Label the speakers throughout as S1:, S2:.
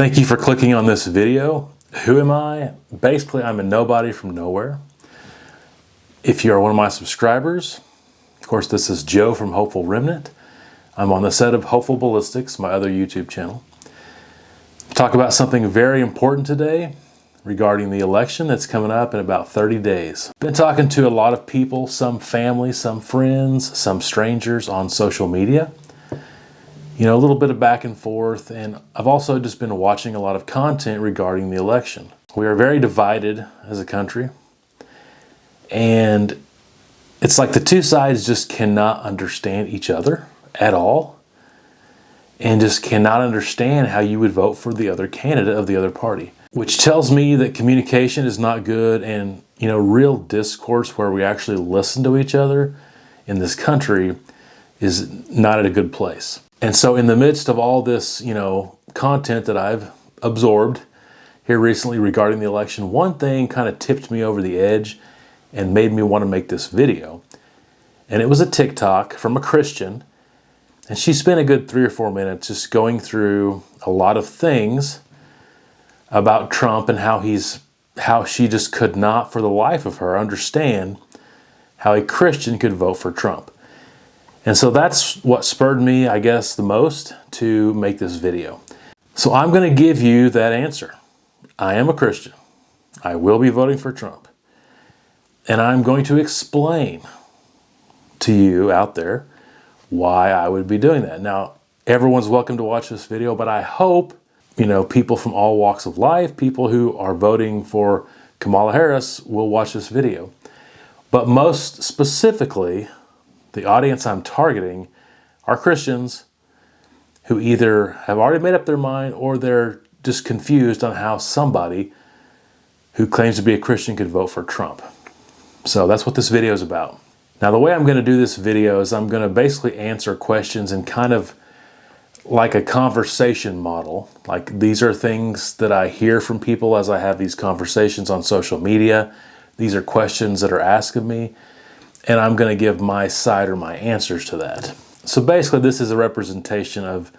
S1: Thank you for clicking on this video. Who am I? Basically, I'm a nobody from nowhere. If you are one of my subscribers, of course, this is Joe from Hopeful Remnant. I'm on the set of Hopeful Ballistics, my other YouTube channel. Talk about something very important today regarding the election that's coming up in about 30 days. Been talking to a lot of people, some family, some friends, some strangers on social media. You know, a little bit of back and forth, and I've also just been watching a lot of content regarding the election. We are very divided as a country, and it's like the two sides just cannot understand each other at all, and just cannot understand how you would vote for the other candidate of the other party, which tells me that communication is not good, and real discourse where we actually listen to each other in this country is not at a good place. And so in the midst of all this, content that I've absorbed here recently regarding the election, one thing kind of tipped me over the edge and made me want to make this video. And it was a TikTok from a Christian, and she spent a good 3 or 4 minutes just going through a lot of things about Trump and how she just could not for the life of her understand how a Christian could vote for Trump. And so that's what spurred me, I guess, the most to make this video. So I'm going to give you that answer. I am a Christian. I will be voting for Trump. And I'm going to explain to you out there why I would be doing that. Now, everyone's welcome to watch this video, but I hope, people from all walks of life, people who are voting for Kamala Harris will watch this video. But most specifically, the audience I'm targeting are Christians who either have already made up their mind or they're just confused on how somebody who claims to be a Christian could vote for Trump. So that's what this video is about. Now, the way I'm going to do this video is I'm going to basically answer questions in kind of like a conversation model. Like, these are things that I hear from people as I have these conversations on social media. These are questions that are asked of me, and I'm going to give my side or my answers to that. So basically, this is a representation of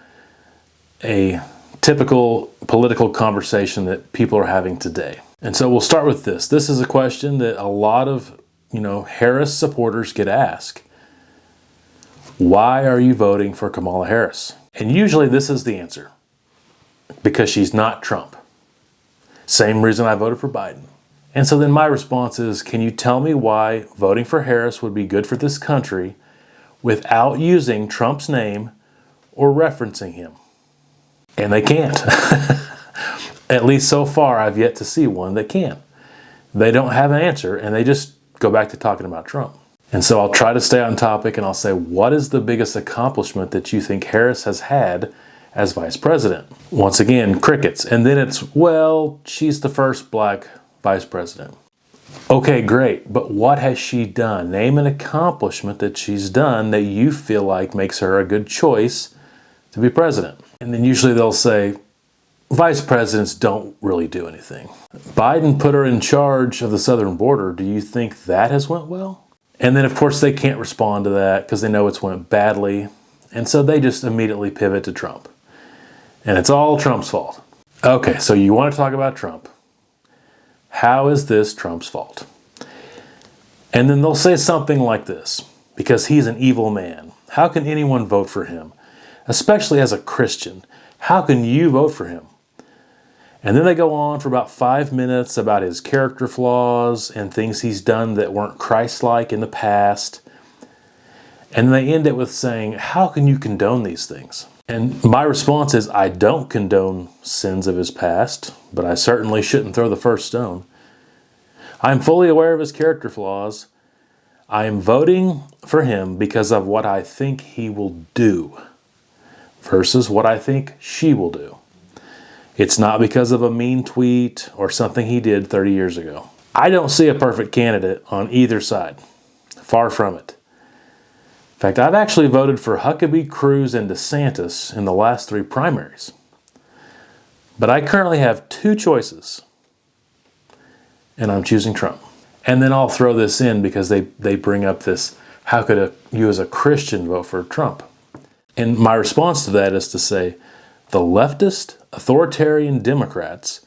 S1: a typical political conversation that people are having today. And so we'll start with this. This is a question that a lot of, Harris supporters get asked. Why are you voting for Kamala Harris? And usually this is the answer. Because she's not Trump. Same reason I voted for Biden. And so then my response is, can you tell me why voting for Harris would be good for this country without using Trump's name or referencing him? And they can't. At least so far, I've yet to see one that can. They don't have an answer, and they just go back to talking about Trump. And so I'll try to stay on topic, and I'll say, what is the biggest accomplishment that you think Harris has had as vice president? Once again, crickets. And then it's, well, she's the first black vice president. Okay, great. But what has she done? Name an accomplishment that she's done that you feel like makes her a good choice to be president. And then usually they'll say, vice presidents don't really do anything. Biden put her in charge of the southern border. Do you think that has went well? And then, of course, they can't respond to that because they know it's went badly. And so they just immediately pivot to Trump. And it's all Trump's fault. Okay, so you want to talk about Trump. How is this Trump's fault? And then they'll say something like this, because he's an evil man. How can anyone vote for him? Especially as a Christian. How can you vote for him? And then they go on for about 5 minutes about his character flaws and things he's done that weren't Christ-like in the past. And then they end it with saying, how can you condone these things? And my response is, I don't condone sins of his past, but I certainly shouldn't throw the first stone. I'm fully aware of his character flaws. I am voting for him because of what I think he will do versus what I think she will do. It's not because of a mean tweet or something he did 30 years ago. I don't see a perfect candidate on either side. Far from it. In fact, I've actually voted for Huckabee, Cruz, and DeSantis in the last 3 primaries. But I currently have 2 choices, and I'm choosing Trump. And then I'll throw this in because they bring up this, how could you as a Christian vote for Trump? And my response to that is to say, The leftist, authoritarian Democrats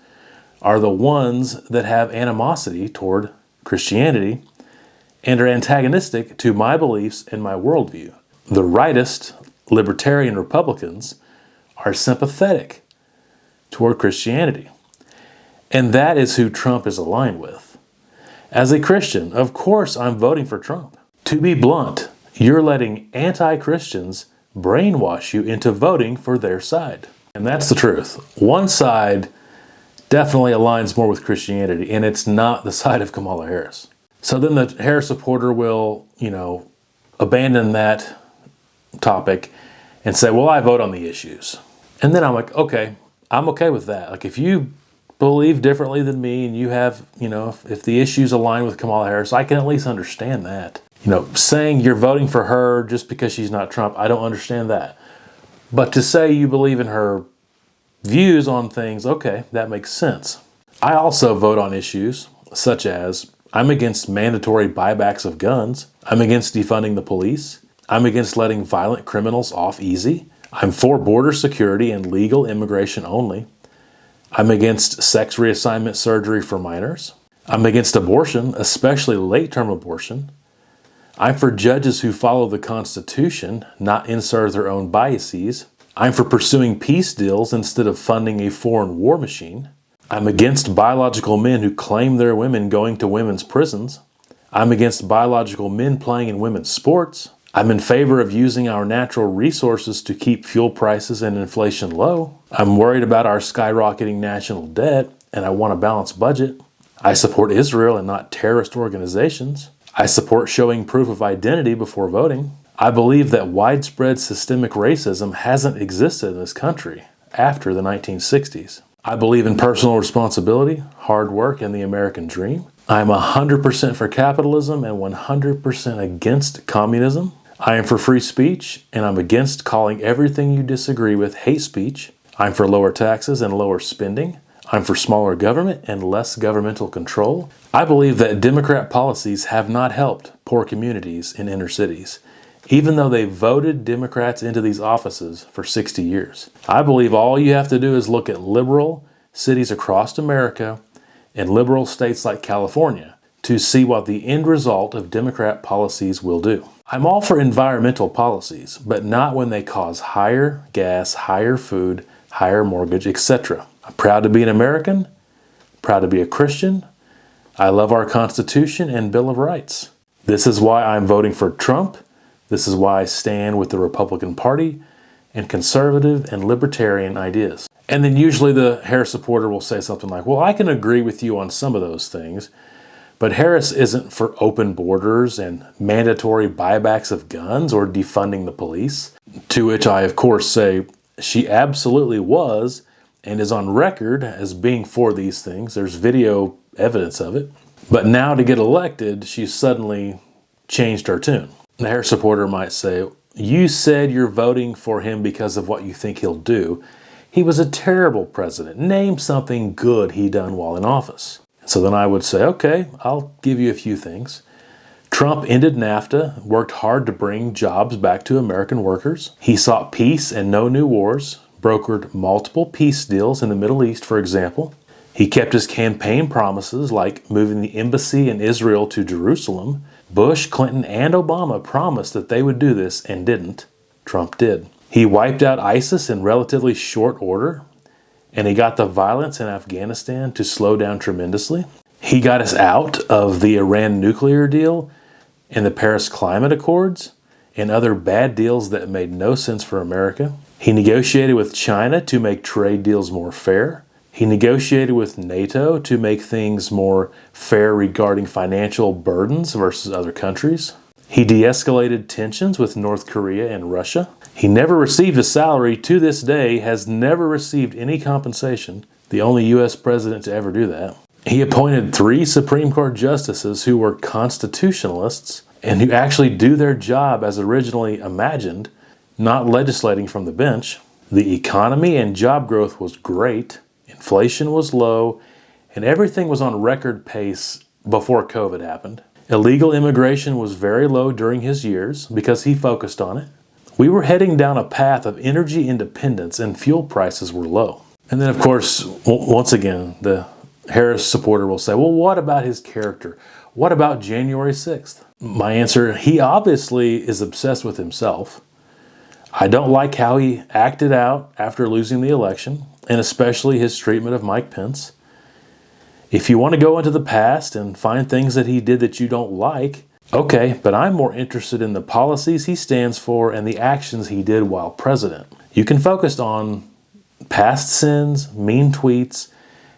S1: are the ones that have animosity toward Christianity and are antagonistic to my beliefs and my worldview. The rightist, libertarian Republicans are sympathetic toward Christianity. And that is who Trump is aligned with. As a Christian, of course I'm voting for Trump. To be blunt, you're letting anti-Christians brainwash you into voting for their side. And that's the truth. One side definitely aligns more with Christianity, and it's not the side of Kamala Harris. So then the Harris supporter will, abandon that topic and say, well, I vote on the issues. And then I'm like, okay, I'm okay with that. Like, if you believe differently than me and you have, if the issues align with Kamala Harris, I can at least understand that. Saying you're voting for her just because she's not Trump, I don't understand that. But to say you believe in her views on things, okay, that makes sense. I also vote on issues such as I'm against mandatory buybacks of guns. I'm against defunding the police. I'm against letting violent criminals off easy. I'm for border security and legal immigration only. I'm against sex reassignment surgery for minors. I'm against abortion, especially late-term abortion. I'm for judges who follow the Constitution, not insert their own biases. I'm for pursuing peace deals instead of funding a foreign war machine. I'm against biological men who claim they're women going to women's prisons. I'm against biological men playing in women's sports. I'm in favor of using our natural resources to keep fuel prices and inflation low. I'm worried about our skyrocketing national debt, and I want a balanced budget. I support Israel and not terrorist organizations. I support showing proof of identity before voting. I believe that widespread systemic racism hasn't existed in this country after the 1960s. I believe in personal responsibility, hard work, and the American dream. I'm 100% for capitalism and 100% against communism. I am for free speech, and I'm against calling everything you disagree with hate speech. I'm for lower taxes and lower spending. I'm for smaller government and less governmental control. I believe that Democrat policies have not helped poor communities in inner cities, even though they voted Democrats into these offices for 60 years. I believe all you have to do is look at liberal cities across America and liberal states like California to see what the end result of Democrat policies will do. I'm all for environmental policies, but not when they cause higher gas, higher food, higher mortgage, etc. I'm proud to be an American, proud to be a Christian. I love our Constitution and Bill of Rights. This is why I'm voting for Trump. This is why I stand with the Republican Party and conservative and libertarian ideas. And then usually the Harris supporter will say something like, well, I can agree with you on some of those things, but Harris isn't for open borders and mandatory buybacks of guns or defunding the police. To which I, of course, say she absolutely was and is on record as being for these things. There's video evidence of it. But now to get elected, she's suddenly changed her tune. The Harris supporter might say, you said you're voting for him because of what you think he'll do. He was a terrible president. Name something good he done while in office. So then I would say, okay, I'll give you a few things. Trump ended NAFTA, worked hard to bring jobs back to American workers. He sought peace and no new wars, brokered multiple peace deals in the Middle East, for example. He kept his campaign promises, like moving the embassy in Israel to Jerusalem. Bush, Clinton, and Obama promised that they would do this and didn't. Trump did. He wiped out ISIS in relatively short order, and he got the violence in Afghanistan to slow down tremendously. He got us out of the Iran nuclear deal and the Paris Climate Accords and other bad deals that made no sense for America. He negotiated with China to make trade deals more fair. He negotiated with NATO to make things more fair regarding financial burdens versus other countries. He de-escalated tensions with North Korea and Russia. He never received a salary, to this day, has never received any compensation, the only U.S. president to ever do that. He appointed 3 Supreme Court justices who were constitutionalists and who actually do their job as originally imagined, not legislating from the bench. The economy and job growth was great, inflation was low, and everything was on record pace before COVID happened. Illegal immigration was very low during his years because he focused on it. We were heading down a path of energy independence and fuel prices were low. And then, of course, once again, the Harris supporter will say, well, what about his character? What about January 6th? My answer, he obviously is obsessed with himself. I don't like how he acted out after losing the election, and especially his treatment of Mike Pence. If you want to go into the past and find things that he did that you don't like, okay, but I'm more interested in the policies he stands for and the actions he did while president. You can focus on past sins, mean tweets,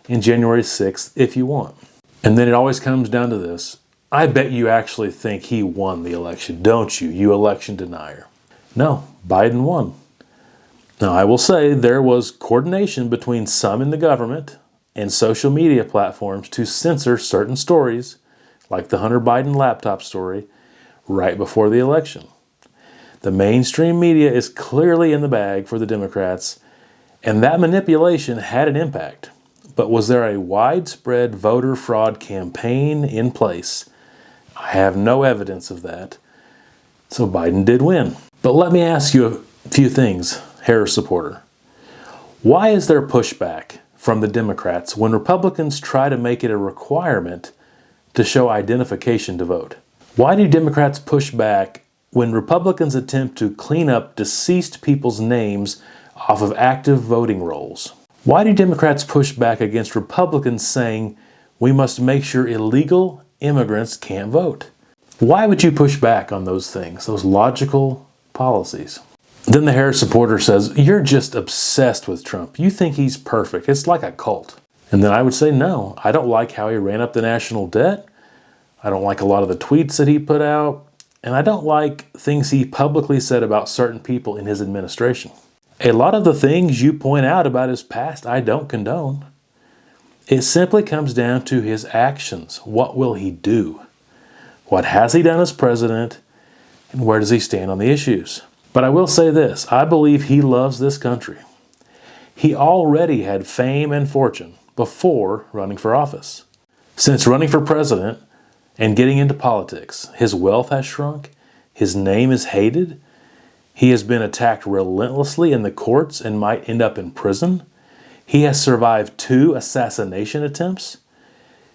S1: and January 6th if you want. And then it always comes down to this. I bet you actually think he won the election, don't you, you election denier? No, Biden won. Now, I will say there was coordination between some in the government and social media platforms to censor certain stories, like the Hunter Biden laptop story, right before the election. The mainstream media is clearly in the bag for the Democrats, and that manipulation had an impact. But was there a widespread voter fraud campaign in place? I have no evidence of that. So Biden did win. But let me ask you a few things, Harris supporter. Why is there pushback from the Democrats when Republicans try to make it a requirement to show identification to vote? Why do Democrats push back when Republicans attempt to clean up deceased people's names off of active voting rolls? Why do Democrats push back against Republicans saying we must make sure illegal immigrants can't vote? Why would you push back on those things, those logical policies? Then the Harris supporter says, you're just obsessed with Trump. You think he's perfect. It's like a cult. And then I would say, no, I don't like how he ran up the national debt. I don't like a lot of the tweets that he put out. And I don't like things he publicly said about certain people in his administration. A lot of the things you point out about his past, I don't condone. It simply comes down to his actions. What will he do? What has he done as president? And where does he stand on the issues? But I will say this, I believe he loves this country. He already had fame and fortune before running for office. Since running for president and getting into politics, his wealth has shrunk, his name is hated, he has been attacked relentlessly in the courts and might end up in prison. He has survived 2 assassination attempts.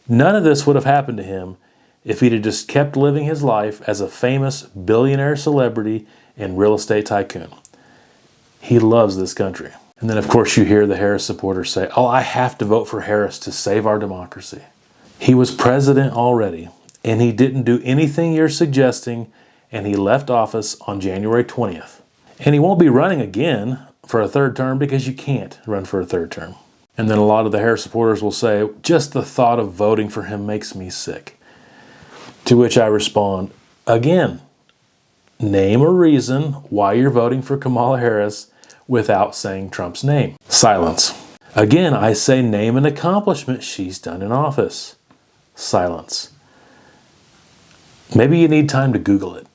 S1: None of this would have happened to him if he'd have just kept living his life as a famous billionaire celebrity and real estate tycoon. He loves this country. And then, of course, you hear the Harris supporters say, oh, I have to vote for Harris to save our democracy. He was president already, and he didn't do anything you're suggesting, and he left office on January 20th. And he won't be running again for a 3rd term because you can't run for a 3rd term. And then a lot of the Harris supporters will say, just the thought of voting for him makes me sick. To which I respond, again, name a reason why you're voting for Kamala Harris without saying Trump's name. Silence. Again, I say name an accomplishment she's done in office. Silence. Maybe you need time to Google it.